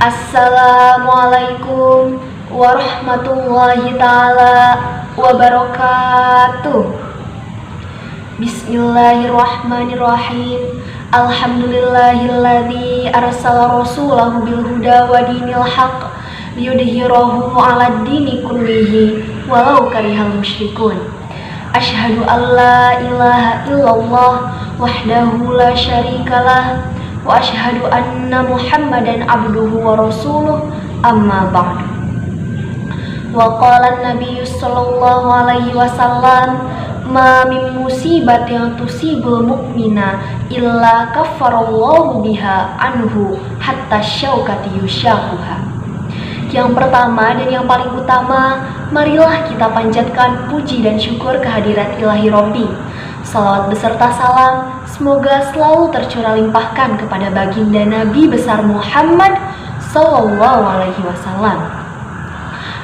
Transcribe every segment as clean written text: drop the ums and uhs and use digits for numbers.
Assalamualaikum warahmatullahi ta'ala wabarakatuh. Bismillahirrahmanirrahim. Alhamdulillahilladzi arsala rasulahu bil huda wa dinil haqq liyudhhirahu 'alad dini kullihi walau karihal musyrikun. Asyhadu an la ilaha illallah wahdahu la syarikalah wa asyhadu anna Muhammadan abduhu wa rasuluh, amma ba'du. Wa qala an-nabiy sallallahu alaihi wasallam, ma min musibatin tusibul mu'mina illa kaffarallahu biha anhu hatta syaukati yusyakuha. Yang pertama dan yang paling utama, marilah kita panjatkan puji dan syukur kehadirat Ilahi Robbi. Salawat beserta salam semoga selalu tercurah limpahkan kepada baginda Nabi besar Muhammad sallallahu alaihi wasallam.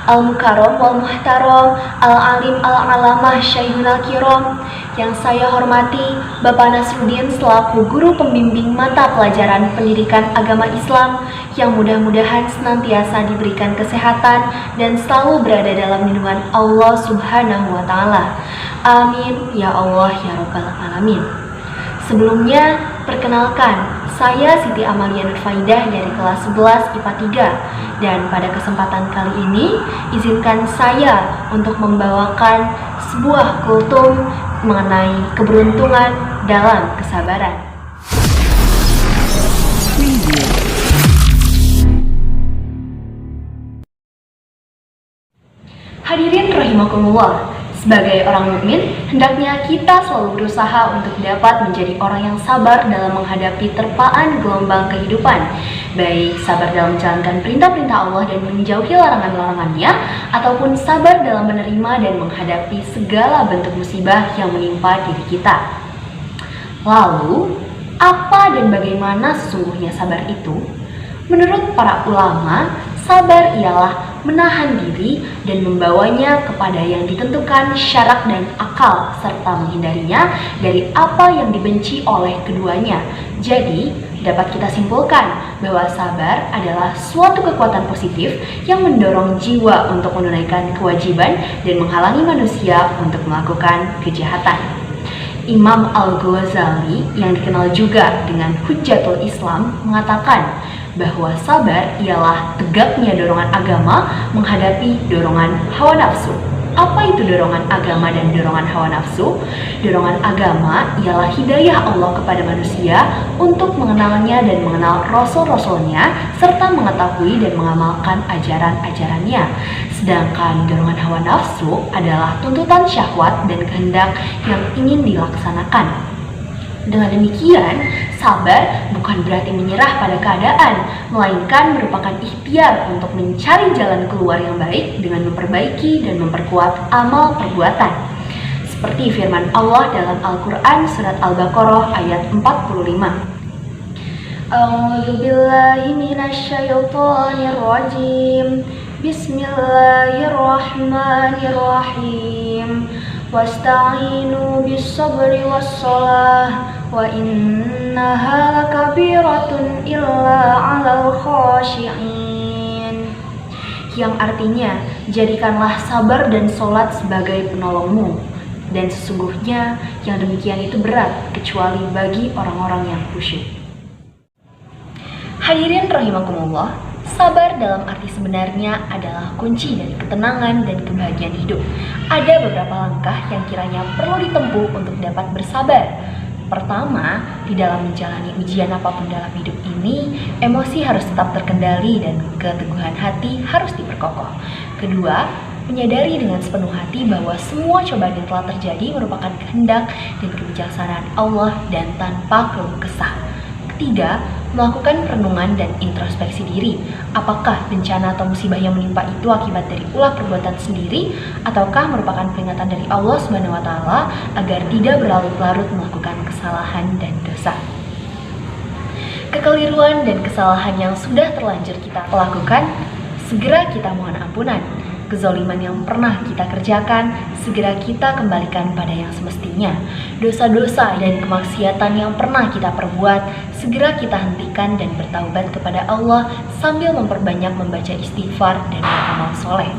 Al-Mukarram wal Muhtaram, Al-Alim Al-Alamah Syekhul Kiram, yang saya hormati Bapak Nasruddin selaku guru pembimbing mata pelajaran pendidikan agama Islam, yang mudah-mudahan senantiasa diberikan kesehatan dan selalu berada dalam lindungan Allah Subhanahu wa Ta'ala. Amin ya Allah ya Rabbal Alamin. Sebelumnya, perkenalkan, saya Siti Amalia Nurfaidah dari kelas 11 IPA 3, dan pada kesempatan kali ini izinkan saya untuk membawakan sebuah kultum mengenai keberuntungan dalam kesabaran. Hadirin rahimakumullah, sebagai orang mukmin, hendaknya kita selalu berusaha untuk dapat menjadi orang yang sabar dalam menghadapi terpaan gelombang kehidupan, baik sabar dalam menjalankan perintah-perintah Allah dan menjauhi larangan-larangannya, ataupun sabar dalam menerima dan menghadapi segala bentuk musibah yang menimpa diri kita. Lalu, apa dan bagaimana sesungguhnya sabar itu? Menurut para ulama, sabar ialah menahan diri dan membawanya kepada yang ditentukan syarak dan akal, serta menghindarinya dari apa yang dibenci oleh keduanya. Jadi, dapat kita simpulkan bahwa sabar adalah suatu kekuatan positif yang mendorong jiwa untuk menunaikan kewajiban dan menghalangi manusia untuk melakukan kejahatan. Imam Al-Ghazali, yang dikenal juga dengan Hujjatul Islam, mengatakan bahwa sabar ialah tegaknya dorongan agama menghadapi dorongan hawa nafsu. Apa itu dorongan agama dan dorongan hawa nafsu? Dorongan agama ialah hidayah Allah kepada manusia untuk mengenalnya dan mengenal rasul-rasulnya, serta mengetahui dan mengamalkan ajaran-ajarannya. Sedangkan dorongan hawa nafsu adalah tuntutan syahwat dan kehendak yang ingin dilaksanakan. Dengan demikian, sabar bukan berarti menyerah pada keadaan, melainkan merupakan ikhtiar untuk mencari jalan keluar yang baik dengan memperbaiki dan memperkuat amal perbuatan. Seperti firman Allah dalam Al-Quran surat Al-Baqarah ayat 45. A'udzubillahi minasyaitonirrajim. Bismillahirrahmanirrahim. Wasta'inu bis-sabri was-shalah wa innaha lakabiratun illa 'alal khashi'in. Yang artinya, jadikanlah sabar dan sholat sebagai penolongmu, dan sesungguhnya yang demikian itu berat kecuali bagi orang-orang yang khusyuk. Hadirin rahimakumullah, sabar dalam arti sebenarnya adalah kunci dari ketenangan dan kebahagiaan hidup. Ada beberapa langkah yang kiranya perlu ditempuh untuk dapat bersabar. Pertama, di dalam menjalani ujian apapun dalam hidup ini, emosi harus tetap terkendali dan keteguhan hati harus diperkokoh. Kedua, menyadari dengan sepenuh hati bahwa semua cobaan yang telah terjadi merupakan kehendak dan kebijaksanaan Allah dan tanpa keluh kesah. Ketiga, melakukan perenungan dan introspeksi diri. Apakah bencana atau musibah yang menimpa itu akibat dari ulah perbuatan sendiri, ataukah merupakan peringatan dari Allah Subhanahu wa Ta'ala agar tidak berlarut-larut melakukan kesalahan dan dosa. Kekeliruan dan kesalahan yang sudah terlanjur kita lakukan, segera kita mohon ampunan. Kezaliman yang pernah kita kerjakan, segera kita kembalikan pada yang semestinya. Dosa-dosa dan kemaksiatan yang pernah kita perbuat, segera kita hentikan dan bertaubat kepada Allah sambil memperbanyak membaca istighfar dan beramal soleh.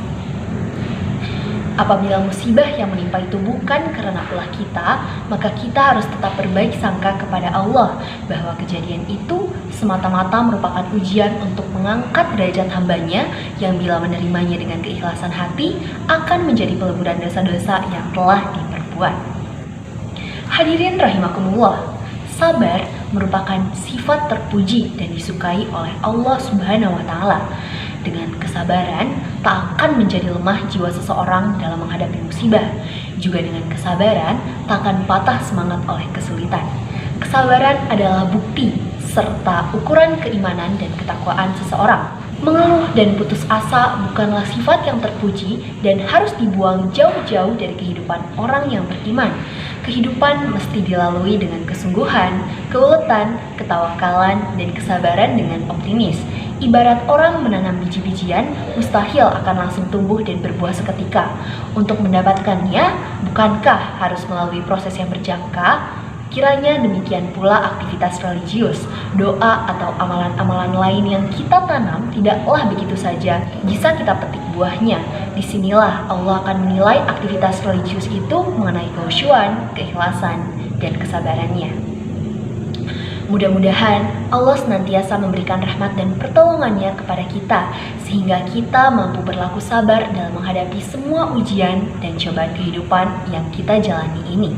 Apabila musibah yang menimpa itu bukan karena ulah kita, maka kita harus tetap berbaik sangka kepada Allah bahwa kejadian itu semata-mata merupakan ujian untuk mengangkat derajat hambanya yang bila menerimanya dengan keikhlasan hati akan menjadi peleburan dosa-dosa yang telah diperbuat. Hadirin rahimakumullah, sabar merupakan sifat terpuji dan disukai oleh Allah Subhanahu wa Ta'ala. Dengan kesabaran, tak akan menjadi lemah jiwa seseorang dalam menghadapi musibah. Juga dengan kesabaran, tak akan patah semangat oleh kesulitan. Kesabaran adalah bukti serta ukuran keimanan dan ketakwaan seseorang. Mengeluh dan putus asa bukanlah sifat yang terpuji dan harus dibuang jauh-jauh dari kehidupan orang yang beriman. Kehidupan mesti dilalui dengan kesungguhan, keuletan, ketawakalan, dan kesabaran dengan optimis. Ibarat orang menanam biji-bijian, mustahil akan langsung tumbuh dan berbuah seketika. Untuk mendapatkannya, bukankah harus melalui proses yang berjangka? Kiranya demikian pula aktivitas religius, doa atau amalan-amalan lain yang kita tanam tidaklah begitu saja bisa kita petik buahnya. Disinilah Allah akan menilai aktivitas religius itu mengenai kehusyuan, keikhlasan, dan kesabarannya. Mudah-mudahan Allah senantiasa memberikan rahmat dan pertolongannya kepada kita sehingga kita mampu berlaku sabar dalam menghadapi semua ujian dan cobaan kehidupan yang kita jalani ini.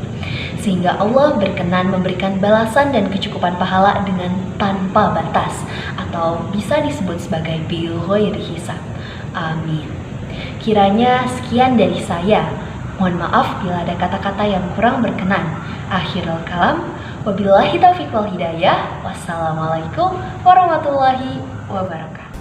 Sehingga Allah berkenan memberikan balasan dan kecukupan pahala dengan tanpa batas atau bisa disebut sebagai bighairi hisab. Amin. Kiranya sekian dari saya. Mohon maaf bila ada kata-kata yang kurang berkenan. Akhirul kalam. Wabillahi taufiq wal hidayah. Wassalamualaikum warahmatullahi wabarakatuh.